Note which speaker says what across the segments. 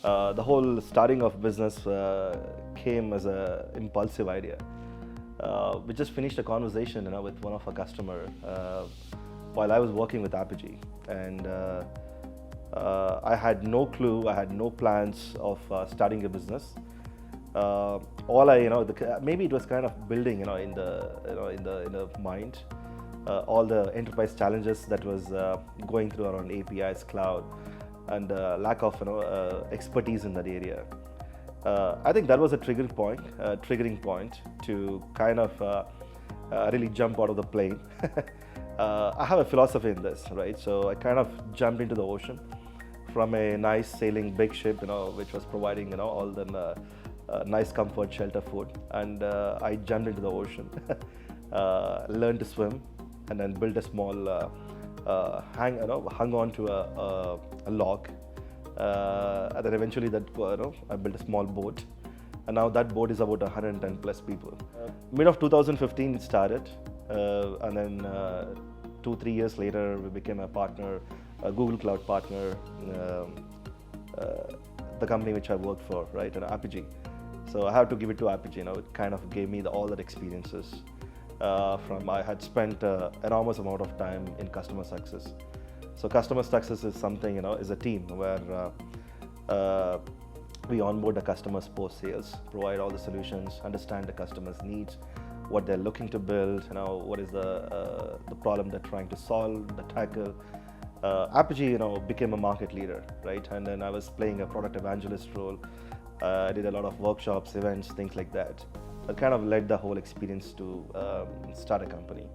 Speaker 1: The whole starting of business came as a impulsive idea. We just finished a conversation, with one of our customer while I was working with Apogee, and I had no clue, I had no plans of starting a business. All I, maybe it was kind of building, in the mind, all the enterprise challenges that was going through around APIs, cloud, and lack of expertise in that area. I think that was a triggering point to kind of really jump out of the plane. I have a philosophy in this, right? So I kind of jumped into the ocean from a nice sailing big ship, which was providing all the nice comfort, shelter, food, and I jumped into the ocean, learned to swim, and then built a small hung on to a log, and then eventually that I built a small boat, and now that boat is about 110 plus people. Mid of 2015 it started, and then 2-3 years later we became a partner, a Google Cloud Partner, the company which I worked for, right, at Apogee. So I have to give it to Apogee. It kind of gave me all that experiences. I had spent enormous amount of time in customer success. So customer success is something, is a team where we onboard the customers post sales, provide all the solutions, understand the customer's needs, what they're looking to build, what is the problem they're trying to solve, the tackle. Apogee, became a market leader, right? And then I was playing a product evangelist role. I did a lot of workshops, events, things like that. That kind of led the whole experience to start a company.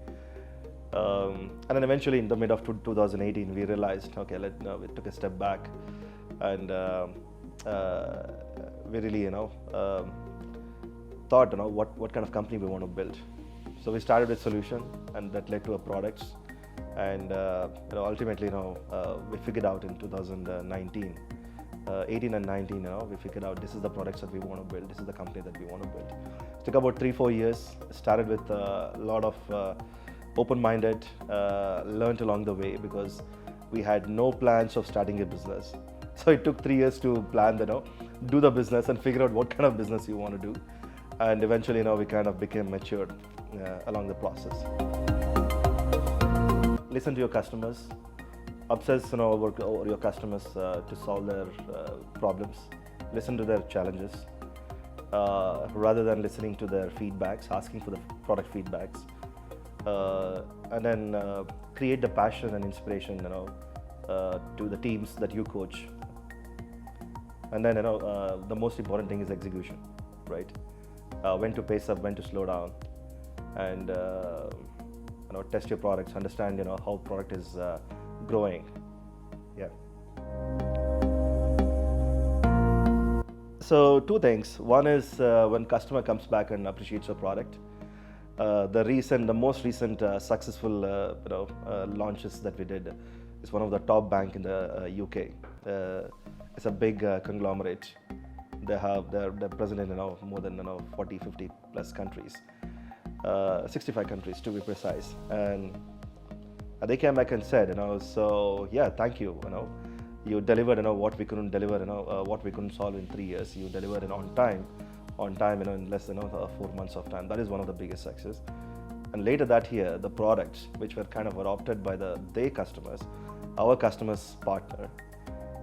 Speaker 1: And then eventually in the mid of 2018, we realized, okay, we took a step back, and we really, thought, what kind of company we want to build. So we started with solution, and that led to a products. And ultimately, we figured out in 2019, 18 and 19, we figured out this is the products that we want to build, this is the company that we want to build. It took about 3-4 years. Started with a lot of open-minded, learned along the way, because we had no plans of starting a business. So it took 3 years to plan, do the business and figure out what kind of business you want to do. And eventually, we kind of became matured along the process. Listen to your customers, obsess over your customers to solve their problems. Listen to their challenges rather than listening to their feedbacks, asking for the product feedbacks, and then create the passion and inspiration to the teams that you coach. And then the most important thing is execution, right? When to pace up, when to slow down, and test your products, understand how product is growing. Yeah. So 2 things. One is when customer comes back and appreciates your product. The most recent successful launches that we did is one of the top bank in the UK. It's a big conglomerate. They're present in more than 40-50 plus countries, 65 countries to be precise. And they came back and said, so yeah, thank you. You delivered, what we couldn't deliver, what we couldn't solve in 3 years. You delivered it on time, in less than 4 months of time. That is one of the biggest success. And later that year, the products which were kind of adopted by their customers, our customers partner,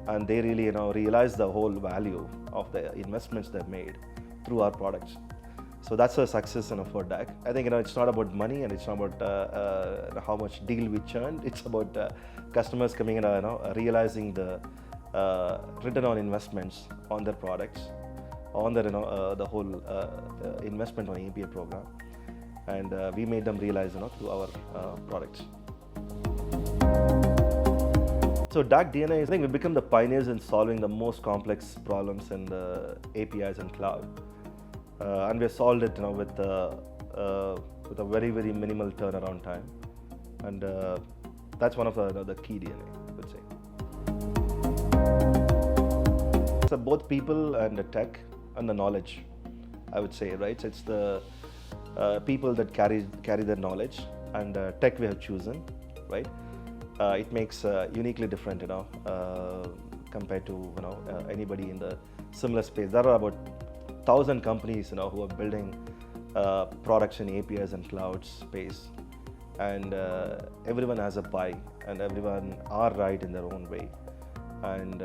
Speaker 1: and they really realized the whole value of the investments they've made through our products. So that's a success for DAC. I think it's not about money, and it's not about how much deal we churned. It's about customers coming in, realizing the return on investments on their products, on their the whole investment on API program, and we made them realize through our products. So DAC DNA is, I think we become the pioneers in solving the most complex problems in the APIs and cloud. And we solved it with a very, very minimal turnaround time. And that's one of the key DNA, I would say. So both people and the tech and the knowledge, I would say, right? So it's the people that carry their knowledge, and tech we have chosen, right? It makes uniquely different, compared to anybody in the similar space. There are about 1,000 companies who are building products in APIs and cloud space, and everyone has a pie, and everyone are right in their own way, and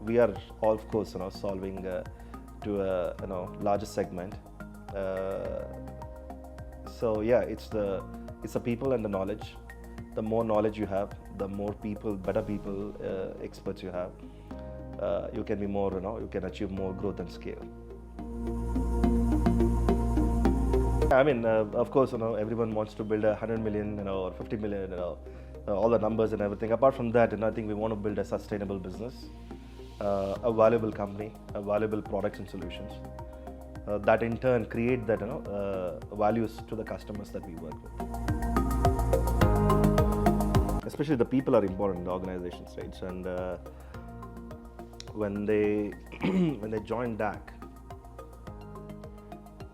Speaker 1: we are all, of course, solving to a larger segment. So yeah, it's the people and the knowledge. The more knowledge you have, the more people, better people, experts you have, you can be more, you can achieve more growth and scale. I mean, of course, everyone wants to build 100 million, or 50 million, all the numbers and everything. Apart from that, I think we want to build a sustainable business, a valuable company, a valuable products and solutions that in turn create that, values to the customers that we work with. Especially the people are important in the organization stage, and when they when they join DAC,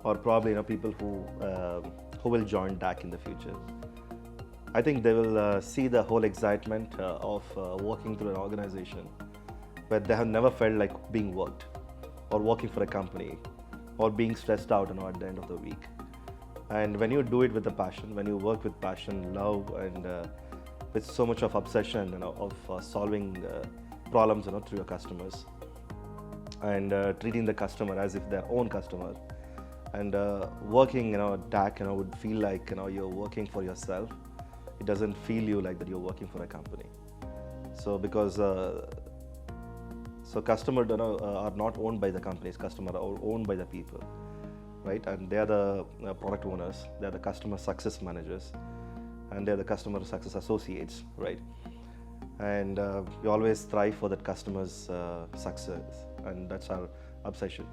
Speaker 1: or probably people who will join DAC in the future, I think they will see the whole excitement of working through an organization where they have never felt like being worked, or working for a company, or being stressed out at the end of the week. And when you do it with a passion, when you work with passion, love, and with so much of obsession, of solving problems, through your customers, and treating the customer as if their own customer, and working, DAC, would feel like, you're working for yourself. It doesn't feel you like that you're working for a company. So because so customers, are not owned by the companies. Customers are owned by the people, right? And they are the product owners. They are the customer success managers, and they are the customer success associates, right? And we always strive for that customer's success, and that's our obsession.